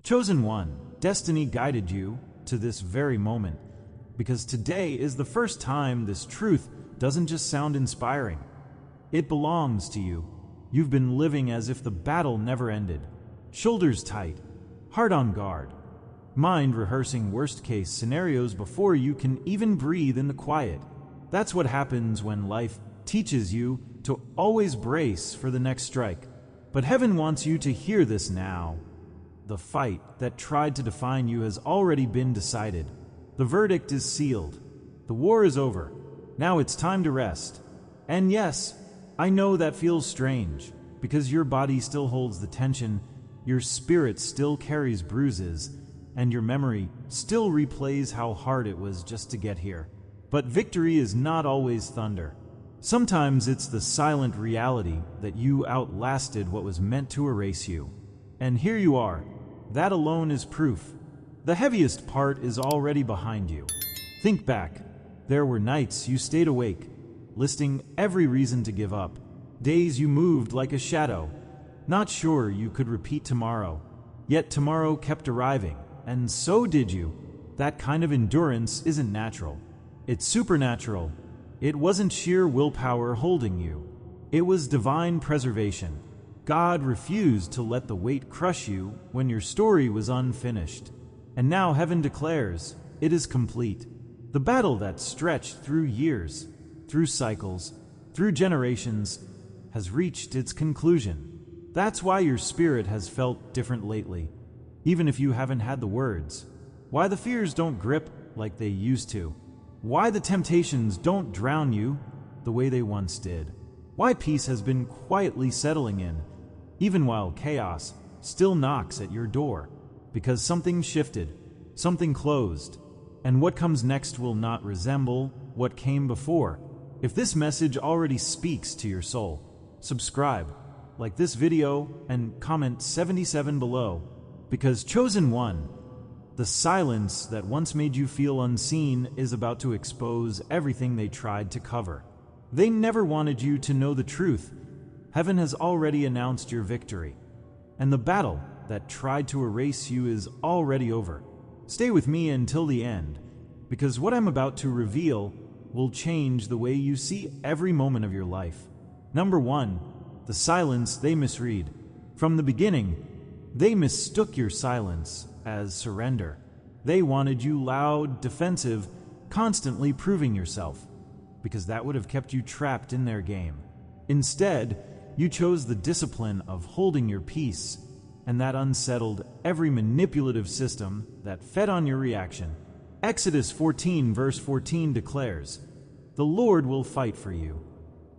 Chosen one, destiny guided you to this very moment, because today is the first time this truth doesn't just sound inspiring. It belongs to you. You've been living as if the battle never ended. Shoulders tight, heart on guard, mind rehearsing worst-case scenarios before you can even breathe in the quiet. That's what happens when life teaches you to always brace for the next strike. But heaven wants you to hear this now. The fight that tried to define you has already been decided. The verdict is sealed. The war is over. Now it's time to rest. And yes, I know that feels strange, because your body still holds the tension, your spirit still carries bruises, and your memory still replays how hard it was just to get here. But victory is not always thunder. Sometimes it's the silent reality that you outlasted what was meant to erase you. And here you are. That alone is proof. The heaviest part is already behind you. Think back. There were nights you stayed awake, listing every reason to give up. Days you moved like a shadow, not sure you could repeat tomorrow. Yet tomorrow kept arriving, and so did you. That kind of endurance isn't natural. It's supernatural. It wasn't sheer willpower holding you. It was divine preservation. God refused to let the weight crush you when your story was unfinished. And now heaven declares, it is complete. The battle that stretched through years, through cycles, through generations, has reached its conclusion. That's why your spirit has felt different lately, even if you haven't had the words. Why the fears don't grip like they used to. Why the temptations don't drown you the way they once did. Why peace has been quietly settling in, even while chaos still knocks at your door. Because something shifted, something closed, and what comes next will not resemble what came before. If this message already speaks to your soul, subscribe, like this video, and comment 77 below. Because Chosen One, the silence that once made you feel unseen is about to expose everything they tried to cover. They never wanted you to know the truth. Heaven has already announced your victory, and the battle that tried to erase you is already over. Stay with me until the end, because what I'm about to reveal will change the way you see every moment of your life. Number 1, the silence they misread. From the beginning, they mistook your silence as surrender. They wanted you loud, defensive, constantly proving yourself, because that would have kept you trapped in their game. Instead, you chose the discipline of holding your peace, and that unsettled every manipulative system that fed on your reaction. Exodus 14 verse 14 declares, "The Lord will fight for you,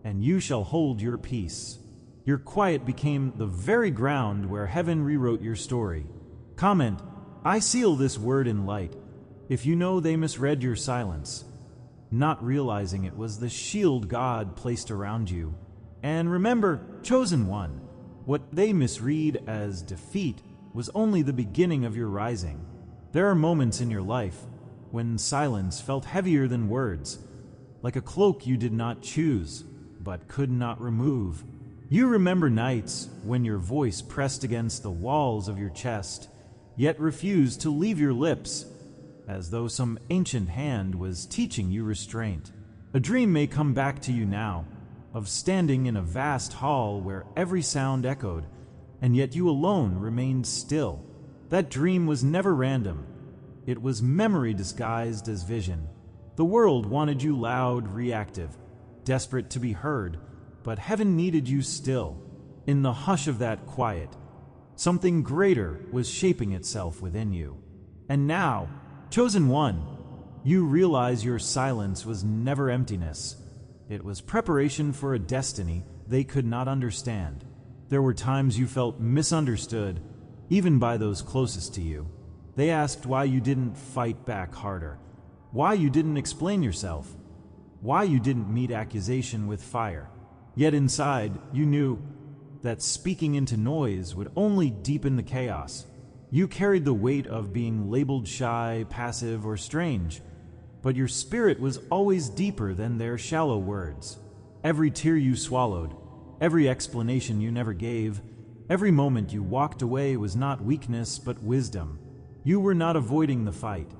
and you shall hold your peace." Your quiet became the very ground where heaven rewrote your story. Comment, "I seal this word in light," if you know they misread your silence, not realizing it was the shield God placed around you. And remember, Chosen One, what they misread as defeat was only the beginning of your rising. There are moments in your life when silence felt heavier than words, like a cloak you did not choose, but could not remove. You remember nights when your voice pressed against the walls of your chest, yet refused to leave your lips, as though some ancient hand was teaching you restraint. A dream may come back to you now, of standing in a vast hall where every sound echoed, and yet you alone remained still. That dream was never random. It was memory disguised as vision. The world wanted you loud, reactive, desperate to be heard, but heaven needed you still. In the hush of that quiet, something greater was shaping itself within you. And now, Chosen One, you realize your silence was never emptiness. It was preparation for a destiny they could not understand. There were times you felt misunderstood, even by those closest to you. They asked why you didn't fight back harder, why you didn't explain yourself, why you didn't meet accusation with fire. Yet inside, you knew that speaking into noise would only deepen the chaos. You carried the weight of being labeled shy, passive, or strange, but your spirit was always deeper than their shallow words. Every tear you swallowed, every explanation you never gave, Every moment you walked away was not weakness but wisdom. You were not avoiding the fight.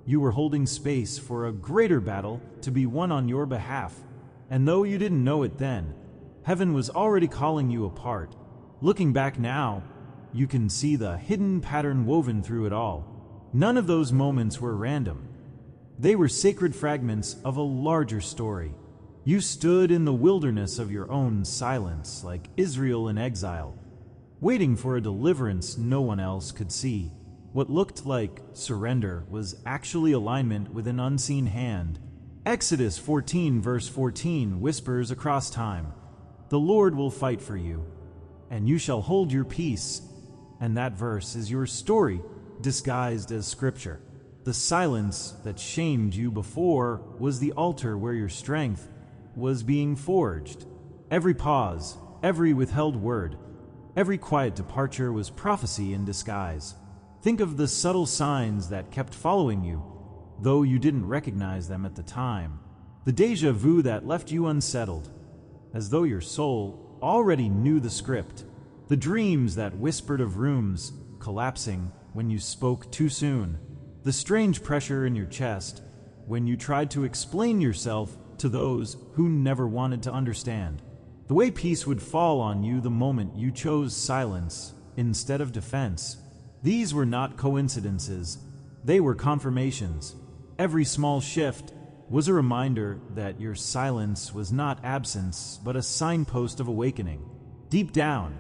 You were holding space for a greater battle to be won on your behalf. And though you didn't know it then, heaven was already calling you apart. Looking back now, you can see the hidden pattern woven through it all. None of those moments were random. They were sacred fragments of a larger story. You stood in the wilderness of your own silence, like Israel in exile, waiting for a deliverance no one else could see. What looked like surrender was actually alignment with an unseen hand. Exodus 14 verse 14 whispers across time, "The Lord will fight for you, and you shall hold your peace." And that verse is your story disguised as scripture. The silence that shamed you before was the altar where your strength was being forged. Every pause, every withheld word, every quiet departure was prophecy in disguise. Think of the subtle signs that kept following you, though you didn't recognize them at the time. The déjà vu that left you unsettled, as though your soul already knew the script. The dreams that whispered of rooms collapsing when you spoke too soon. The strange pressure in your chest when you tried to explain yourself to those who never wanted to understand. The way peace would fall on you the moment you chose silence instead of defense. These were not coincidences. They were confirmations. Every small shift was a reminder that your silence was not absence, but a signpost of awakening. Deep down,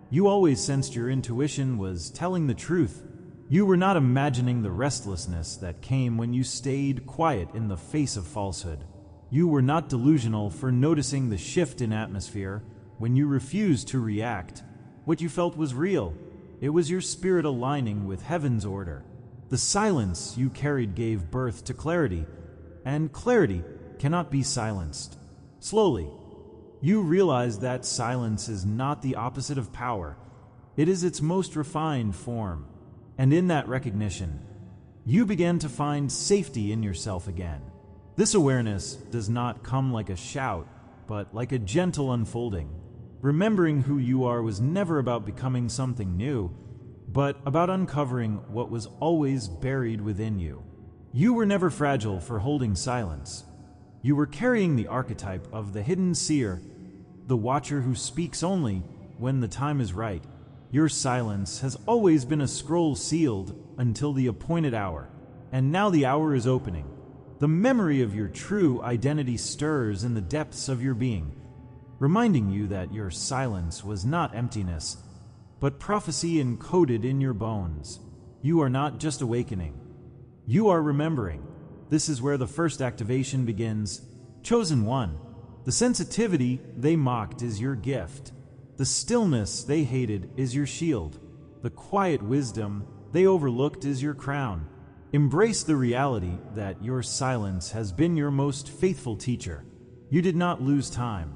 you always sensed your intuition was telling the truth. You were not imagining the restlessness that came when you stayed quiet in the face of falsehood. You were not delusional for noticing the shift in atmosphere when you refused to react. What you felt was real. It was your spirit aligning with heaven's order. The silence you carried gave birth to clarity, and clarity cannot be silenced. Slowly, you realized that silence is not the opposite of power. It is its most refined form. And in that recognition, you began to find safety in yourself again. This awareness does not come like a shout, but like a gentle unfolding. Remembering who you are was never about becoming something new, but about uncovering what was always buried within you. You were never fragile for holding silence. You were carrying the archetype of the hidden seer, the watcher who speaks only when the time is right. Your silence has always been a scroll sealed until the appointed hour, and now the hour is opening. The memory of your true identity stirs in the depths of your being, reminding you that your silence was not emptiness, but prophecy encoded in your bones. You are not just awakening. You are remembering. This is where the first activation begins. Chosen one. The sensitivity they mocked is your gift. The stillness they hated is your shield. The quiet wisdom they overlooked is your crown. Embrace the reality that your silence has been your most faithful teacher. You did not lose time.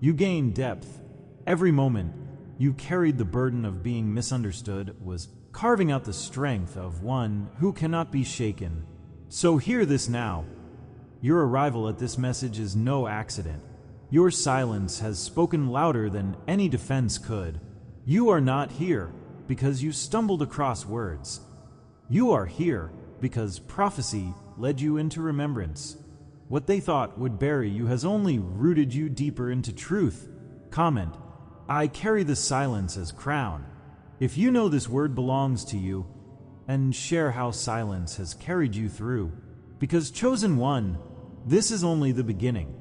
You gained depth. Every moment you carried the burden of being misunderstood was carving out the strength of one who cannot be shaken. So hear this now. Your arrival at this message is no accident. Your silence has spoken louder than any defense could. You are not here because you stumbled across words. You are here because prophecy led you into remembrance. What they thought would bury you has only rooted you deeper into truth. Comment, I carry the silence as crown. If you know this word belongs to you, and share how silence has carried you through. Because chosen one, this is only the beginning.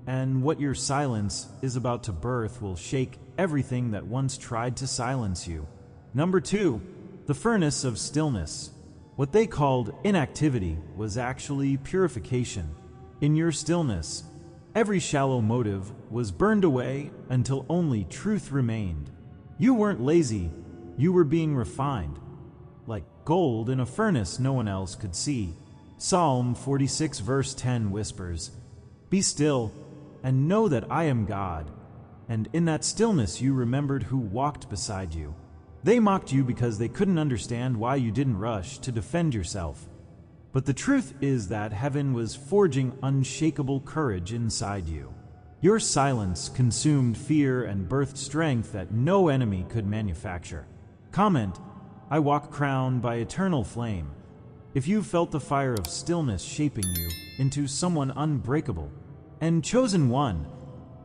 And what your silence is about to birth will shake everything that once tried to silence you. Number 2, the furnace of stillness. What they called inactivity was actually purification. In your stillness, every shallow motive was burned away until only truth remained. You weren't lazy, you were being refined. Like gold in a furnace no one else could see. Psalm 46 verse 10 whispers, "Be still and know that I am God." And in that stillness you remembered who walked beside you. They mocked you because they couldn't understand why you didn't rush to defend yourself. But the truth is that heaven was forging unshakable courage inside you. Your silence consumed fear and birthed strength that no enemy could manufacture. Comment, I walk crowned by eternal flame. If you felt the fire of stillness shaping you into someone unbreakable. And chosen one,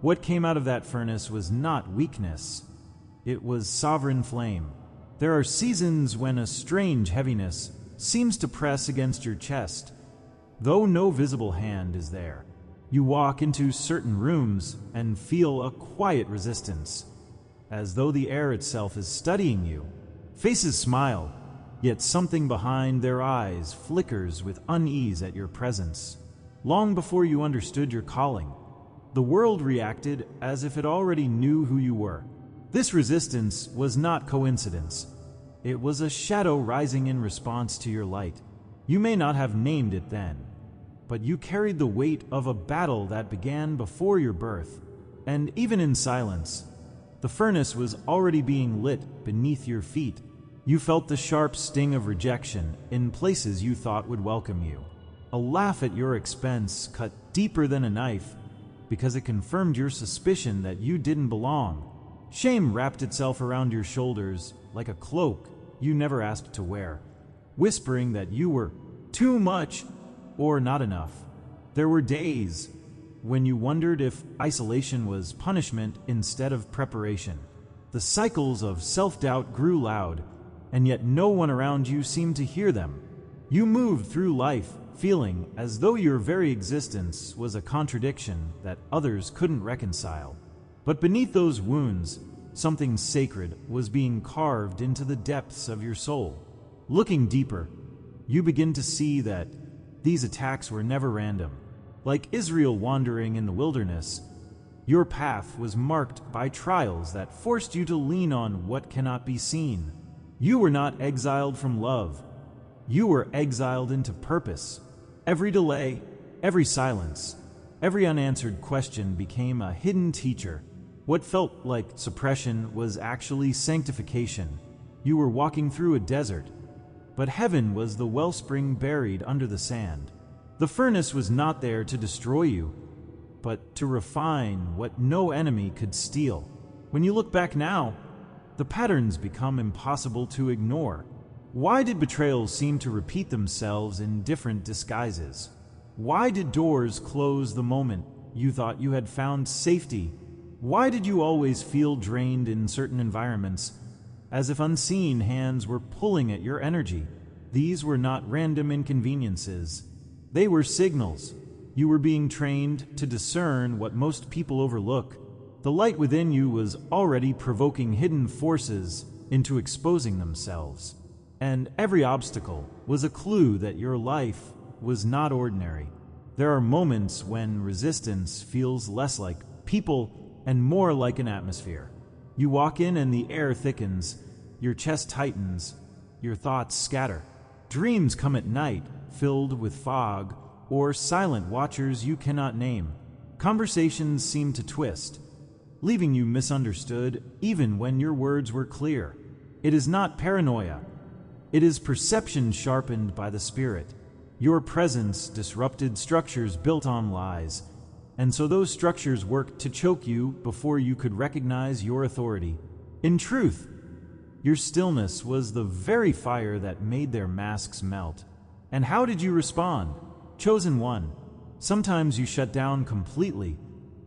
what came out of that furnace was not weakness. It was sovereign flame. There are seasons when a strange heaviness seems to press against your chest, though no visible hand is there. You walk into certain rooms and feel a quiet resistance, as though the air itself is studying you. Faces smile, yet something behind their eyes flickers with unease at your presence. Long before you understood your calling, the world reacted as if it already knew who you were. This resistance was not coincidence. It was a shadow rising in response to your light. You may not have named it then, but you carried the weight of a battle that began before your birth. And even in silence, the furnace was already being lit beneath your feet. You felt the sharp sting of rejection in places you thought would welcome you. A laugh at your expense cut deeper than a knife because it confirmed your suspicion that you didn't belong. Shame wrapped itself around your shoulders like a cloak you never asked to wear, whispering that you were too much or not enough. There were days when you wondered if isolation was punishment instead of preparation. The cycles of self-doubt grew loud, and yet no one around you seemed to hear them. You moved through life feeling as though your very existence was a contradiction that others couldn't reconcile. But beneath those wounds, something sacred was being carved into the depths of your soul. Looking deeper, you begin to see that these attacks were never random. Like Israel wandering in the wilderness, your path was marked by trials that forced you to lean on what cannot be seen. You were not exiled from love. You were exiled into purpose. Every delay, every silence, every unanswered question became a hidden teacher. What felt like suppression was actually sanctification. You were walking through a desert, but heaven was the wellspring buried under the sand. The furnace was not there to destroy you, but to refine what no enemy could steal. When you look back now, the patterns become impossible to ignore. Why did betrayals seem to repeat themselves in different disguises? Why did doors close the moment you thought you had found safety? Why did you always feel drained in certain environments, as if unseen hands were pulling at your energy? These were not random inconveniences. They were signals. You were being trained to discern what most people overlook. The light within you was already provoking hidden forces into exposing themselves. And every obstacle was a clue that your life was not ordinary. There are moments when resistance feels less like people and more like an atmosphere. You walk in and the air thickens, your chest tightens, your thoughts scatter. Dreams come at night, filled with fog, or silent watchers you cannot name. Conversations seem to twist, leaving you misunderstood even when your words were clear. It is not paranoia. It is perception sharpened by the Spirit. Your presence disrupted structures built on lies, and so those structures worked to choke you before you could recognize your authority. In truth, your stillness was the very fire that made their masks melt. And how did you respond? Chosen one. Sometimes you shut down completely,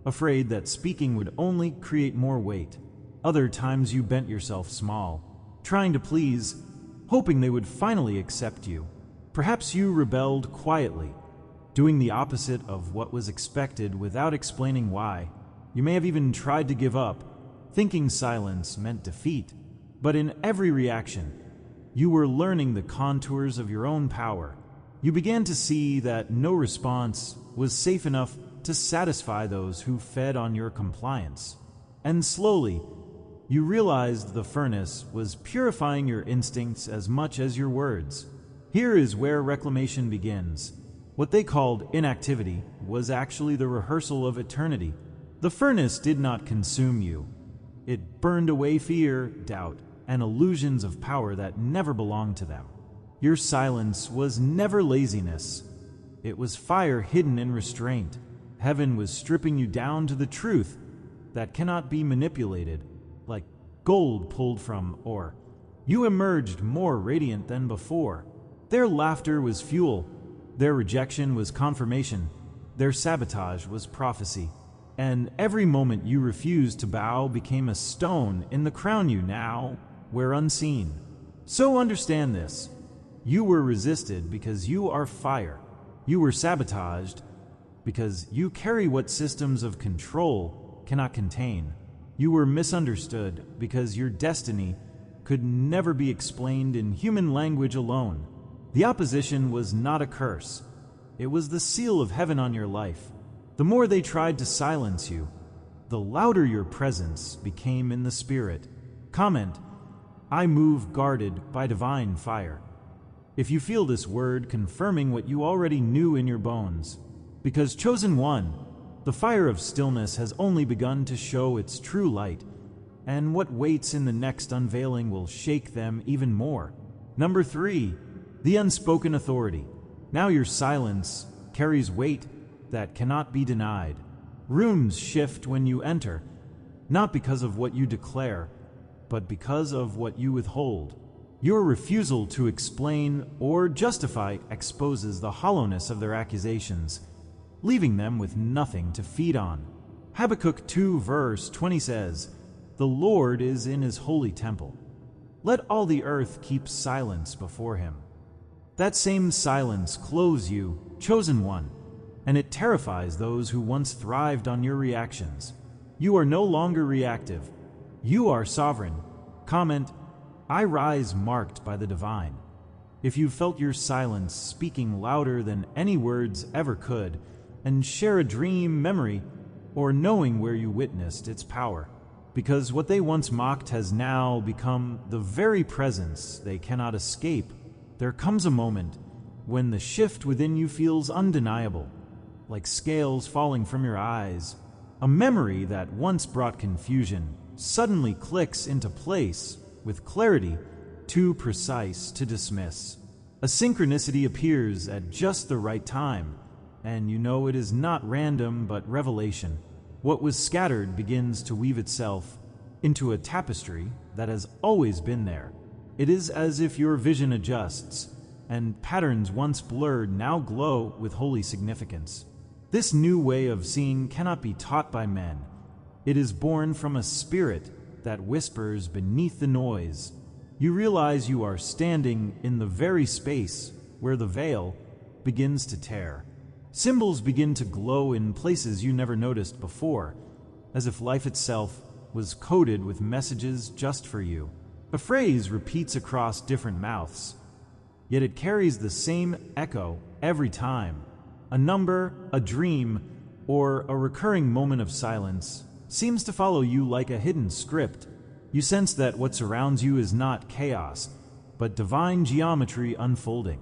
afraid that speaking would only create more weight. Other times you bent yourself small, trying to please, hoping they would finally accept you. Perhaps you rebelled quietly, doing the opposite of what was expected without explaining why. You may have even tried to give up, thinking silence meant defeat. But in every reaction, you were learning the contours of your own power. You began to see that no response was safe enough to satisfy those who fed on your compliance. And slowly, you realized the furnace was purifying your instincts as much as your words. Here is where reclamation begins. What they called inactivity was actually the rehearsal of eternity. The furnace did not consume you. It burned away fear, doubt, and illusions of power that never belonged to them. Your silence was never laziness. It was fire hidden in restraint. heaven was stripping you down to the truth that cannot be manipulated, like gold pulled from ore. You emerged more radiant than before. Their laughter was fuel, their rejection was confirmation, their sabotage was prophecy, and every moment you refused to bow became a stone in the crown you now wear unseen. So understand this. You were resisted because you are fire. You were sabotaged because you carry what systems of control cannot contain. You were misunderstood because your destiny could never be explained in human language alone. The opposition was not a curse. It was the seal of heaven on your life. The more they tried to silence you, the louder your presence became in the spirit. Comment, I move guarded by divine fire. If you feel this word confirming what you already knew in your bones, because chosen one, the fire of stillness has only begun to show its true light, and what waits in the next unveiling will shake them even more. Number 3, the unspoken authority. Now your silence carries weight that cannot be denied. Rooms shift when you enter, not because of what you declare, but because of what you withhold. Your refusal to explain or justify exposes the hollowness of their accusations, leaving them with nothing to feed on. Habakkuk 2 verse 20 says, "The Lord is in his holy temple. Let all the earth keep silence before him." That same silence clothes you, chosen one, and it terrifies those who once thrived on your reactions. You are no longer reactive. You are sovereign. Comment, I rise marked by the divine. If you felt your silence speaking louder than any words ever could, and share a dream, memory, or knowing where you witnessed its power, because what they once mocked has now become the very presence they cannot escape. There comes a moment when the shift within you feels undeniable, like scales falling from your eyes. A memory that once brought confusion suddenly clicks into place with clarity too precise to dismiss. A synchronicity appears at just the right time, and you know it is not random but revelation. What was scattered begins to weave itself into a tapestry that has always been there. It is as if your vision adjusts, and patterns once blurred now glow with holy significance. This new way of seeing cannot be taught by men. It is born from a spirit that whispers beneath the noise. You realize you are standing in the very space where the veil begins to tear. Symbols begin to glow in places you never noticed before, as if life itself was coded with messages just for you. A phrase repeats across different mouths, yet it carries the same echo every time. A number, a dream, or a recurring moment of silence seems to follow you like a hidden script. You sense that what surrounds you is not chaos, but divine geometry unfolding.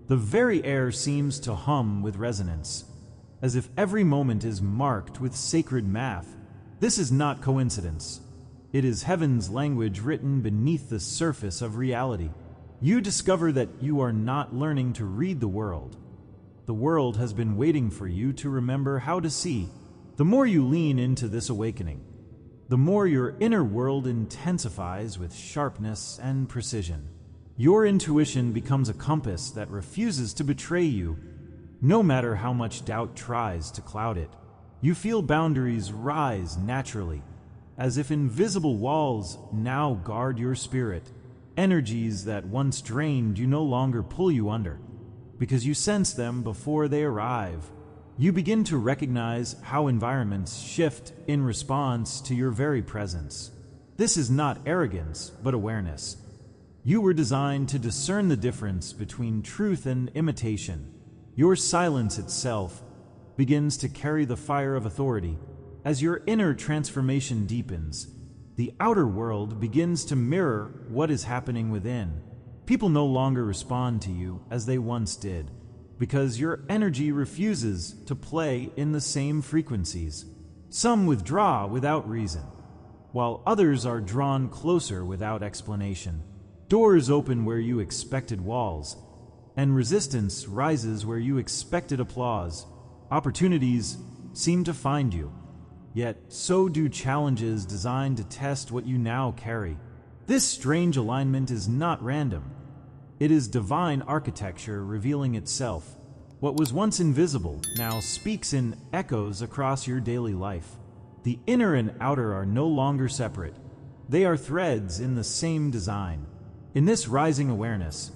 The very air seems to hum with resonance, as if every moment is marked with sacred math. This is not coincidence. It is heaven's language written beneath the surface of reality. You discover that you are not learning to read the world. The world has been waiting for you to remember how to see. The more you lean into this awakening, the more your inner world intensifies with sharpness and precision. Your intuition becomes a compass that refuses to betray you, no matter how much doubt tries to cloud it. You feel boundaries rise naturally, as if invisible walls now guard your spirit. Energies that once drained you no longer pull you under, because you sense them before they arrive. You begin to recognize how environments shift in response to your very presence. This is not arrogance, but awareness. You were designed to discern the difference between truth and imitation. Your silence itself begins to carry the fire of authority. As your inner transformation deepens, the outer world begins to mirror what is happening within. People no longer respond to you as they once did, because your energy refuses to play in the same frequencies. Some withdraw without reason, while others are drawn closer without explanation. Doors open where you expected walls, and resistance rises where you expected applause. Opportunities seem to find you. Yet so do challenges designed to test what you now carry. This strange alignment is not random. It is divine architecture revealing itself. What was once invisible now speaks in echoes across your daily life. The inner and outer are no longer separate. They are threads in the same design. In this rising awareness,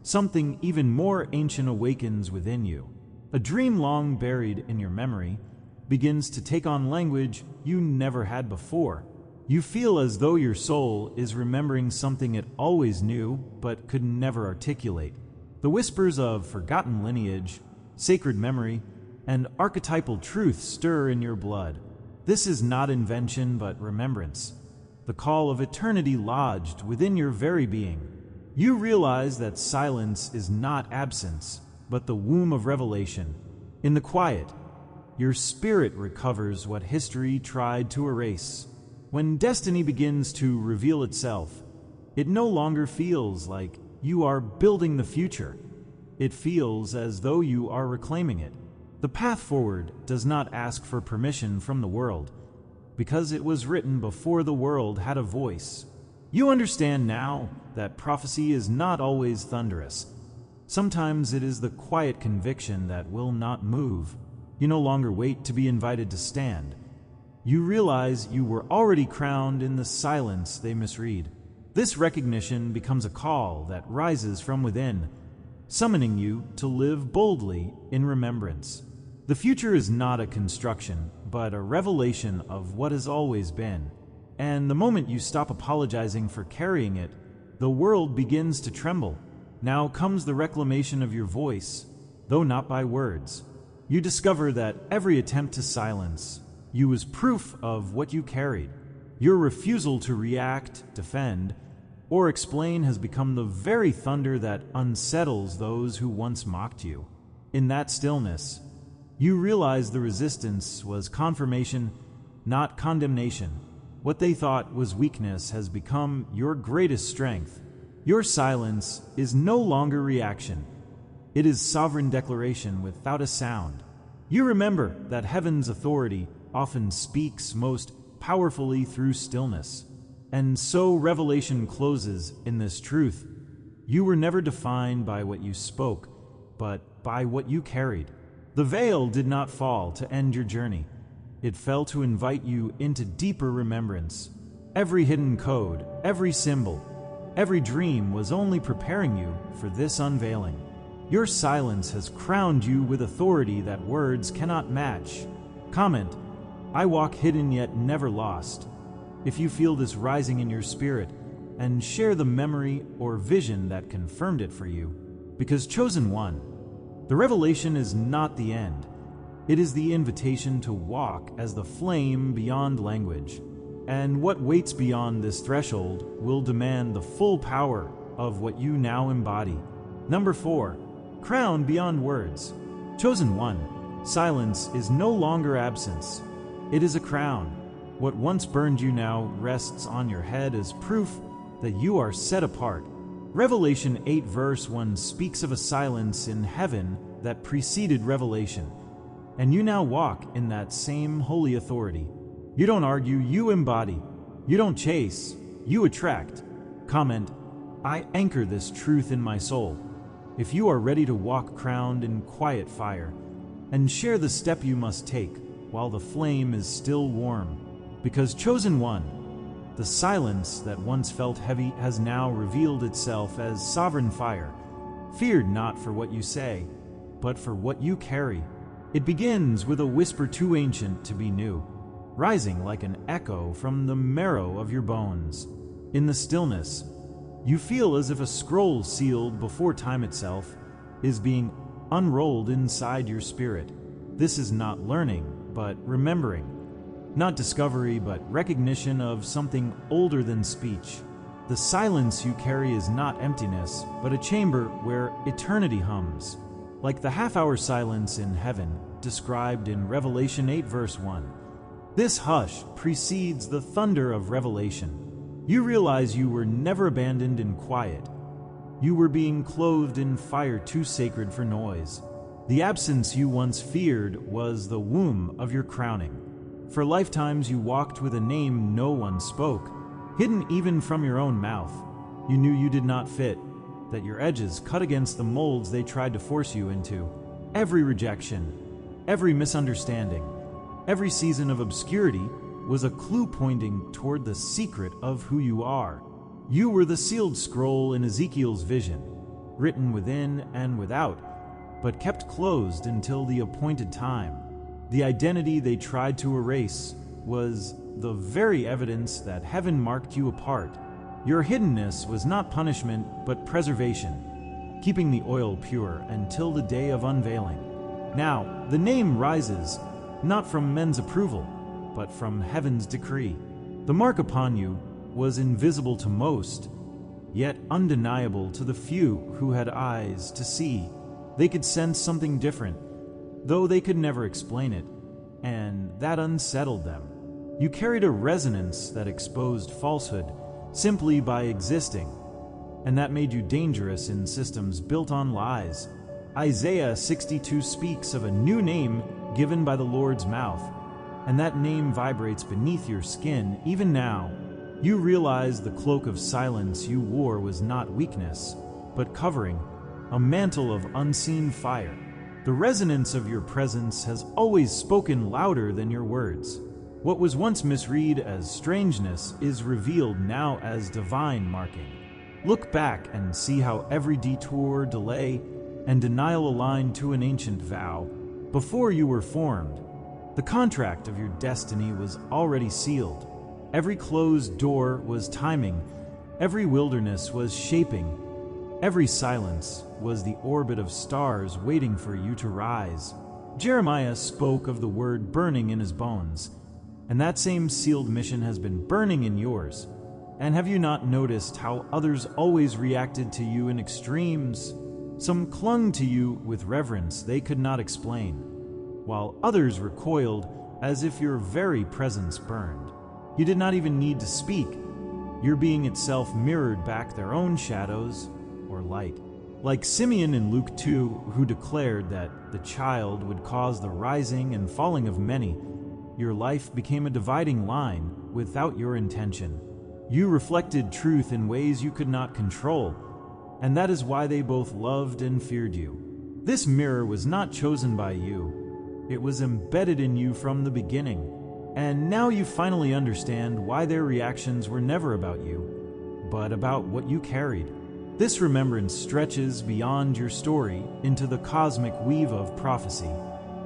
something even more ancient awakens within you. A dream long buried in your memory begins to take on language you never had before. You feel as though your soul is remembering something it always knew but could never articulate. The whispers of forgotten lineage, sacred memory, and archetypal truth stir in your blood. This is not invention but remembrance, the call of eternity lodged within your very being. You realize that silence is not absence, but the womb of revelation. In the quiet, your spirit recovers what history tried to erase. When destiny begins to reveal itself, it no longer feels like you are building the future. It feels as though you are reclaiming it. The path forward does not ask for permission from the world, because it was written before the world had a voice. You understand now that prophecy is not always thunderous. Sometimes it is the quiet conviction that will not move. You no longer wait to be invited to stand. You realize you were already crowned in the silence they misread. This recognition becomes a call that rises from within, summoning you to live boldly in remembrance. The future is not a construction, but a revelation of what has always been. And the moment you stop apologizing for carrying it, the world begins to tremble. Now comes the reclamation of your voice, though not by words. You discover that every attempt to silence you was proof of what you carried. Your refusal to react, defend, or explain has become the very thunder that unsettles those who once mocked you. In that stillness, you realize the resistance was confirmation, not condemnation. What they thought was weakness has become your greatest strength. Your silence is no longer reaction. It is sovereign declaration without a sound. You remember that heaven's authority often speaks most powerfully through stillness. And so revelation closes in this truth. You were never defined by what you spoke, but by what you carried. The veil did not fall to end your journey. It fell to invite you into deeper remembrance. Every hidden code, every symbol, every dream was only preparing you for this unveiling. Your silence has crowned you with authority that words cannot match. Comment, "I walk hidden yet never lost," if you feel this rising in your spirit, and share the memory or vision that confirmed it for you. Because chosen one, the revelation is not the end. It is the invitation to walk as the flame beyond language. And what waits beyond this threshold will demand the full power of what you now embody. Number 4, crown beyond words. Chosen one, silence is no longer absence. It is a crown. What once burned you now rests on your head as proof that you are set apart. Revelation 8 verse 1 speaks of a silence in heaven that preceded revelation, and you now walk in that same holy authority. You don't argue, you embody. You don't chase, you attract. Comment, "I anchor this truth in my soul." If you are ready to walk crowned in quiet fire, and share the step you must take while the flame is still warm. Because chosen one, the silence that once felt heavy has now revealed itself as sovereign fire. Fear not for what you say, but for what you carry. It begins with a whisper too ancient to be new, rising like an echo from the marrow of your bones. In the stillness, you feel as if a scroll sealed before time itself is being unrolled inside your spirit. This is not learning, but remembering. Not discovery, but recognition of something older than speech. The silence you carry is not emptiness, but a chamber where eternity hums. Like the half-hour silence in heaven, described in Revelation 8 verse 1. This hush precedes the thunder of revelation. You realize you were never abandoned in quiet. You were being clothed in fire too sacred for noise. The absence you once feared was the womb of your crowning. For lifetimes you walked with a name no one spoke, hidden even from your own mouth. You knew you did not fit, that your edges cut against the molds they tried to force you into. Every rejection, every misunderstanding, every season of obscurity was a clue pointing toward the secret of who you are. You were the sealed scroll in Ezekiel's vision, written within and without, but kept closed until the appointed time. The identity they tried to erase was the very evidence that heaven marked you apart. Your hiddenness was not punishment, but preservation, keeping the oil pure until the day of unveiling. Now, the name rises, not from men's approval, but from heaven's decree. The mark upon you was invisible to most, yet undeniable to the few who had eyes to see. They could sense something different, though they could never explain it, and that unsettled them. You carried a resonance that exposed falsehood simply by existing, and that made you dangerous in systems built on lies. Isaiah 62 speaks of a new name given by the Lord's mouth, and that name vibrates beneath your skin even now. You realize the cloak of silence you wore was not weakness, but covering, a mantle of unseen fire. The resonance of your presence has always spoken louder than your words. What was once misread as strangeness is revealed now as divine marking. Look back and see how every detour, delay, and denial aligned to an ancient vow. Before you were formed, the contract of your destiny was already sealed. Every closed door was timing, every wilderness was shaping, every silence was the orbit of stars waiting for you to rise. Jeremiah spoke of the word burning in his bones, and that same sealed mission has been burning in yours. And have you not noticed how others always reacted to you in extremes? Some clung to you with reverence they could not explain, while others recoiled as if your very presence burned. You did not even need to speak. Your being itself mirrored back their own shadows or light. Like Simeon in Luke 2, who declared that the child would cause the rising and falling of many, your life became a dividing line without your intention. You reflected truth in ways you could not control, and that is why they both loved and feared you. This mirror was not chosen by you. It was embedded in you from the beginning. And now you finally understand why their reactions were never about you, but about what you carried. This remembrance stretches beyond your story into the cosmic weave of prophecy.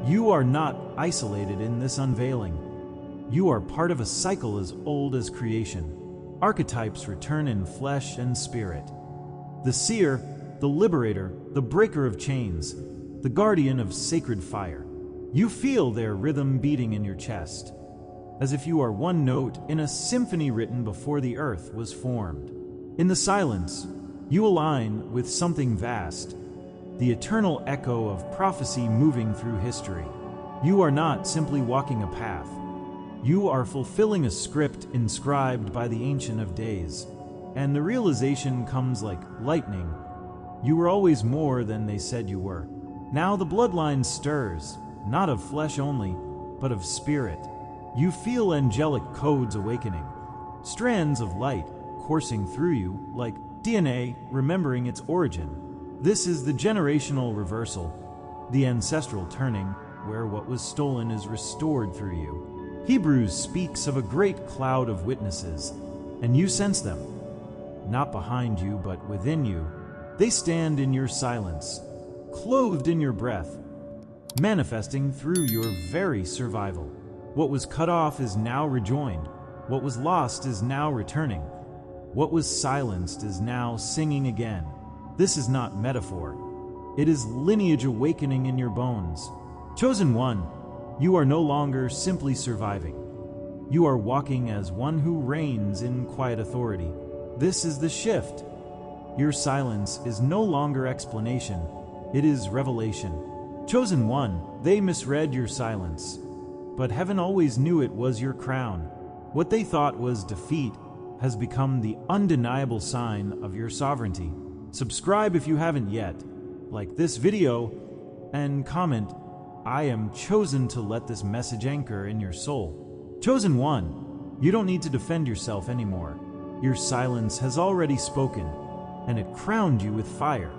You are not isolated in this unveiling. You are part of a cycle as old as creation. Archetypes return in flesh and spirit. The seer, the liberator, the breaker of chains, the guardian of sacred fire. You feel their rhythm beating in your chest, as if you are one note in a symphony written before the earth was formed. In the silence, you align with something vast, the eternal echo of prophecy moving through history. You are not simply walking a path. You are fulfilling a script inscribed by the Ancient of Days, and the realization comes like lightning. You were always more than they said you were. Now the bloodline stirs, not of flesh only, but of spirit. You feel angelic codes awakening, strands of light coursing through you like DNA remembering its origin. This is the generational reversal, the ancestral turning, where what was stolen is restored through you. Hebrews speaks of a great cloud of witnesses, and you sense them. Not behind you, but within you. They stand in your silence, clothed in your breath, manifesting through your very survival. What was cut off is now rejoined. What was lost is now returning. What was silenced is now singing again. This is not metaphor. It is lineage awakening in your bones. Chosen one, you are no longer simply surviving. You are walking as one who reigns in quiet authority. This is the shift. Your silence is no longer explanation. It is revelation. Chosen one, they misread your silence. But heaven always knew it was your crown. What they thought was defeat has become the undeniable sign of your sovereignty. Subscribe if you haven't yet, like this video, and comment, "I am chosen to let this message anchor in your soul." Chosen one, you don't need to defend yourself anymore. Your silence has already spoken, and it crowned you with fire.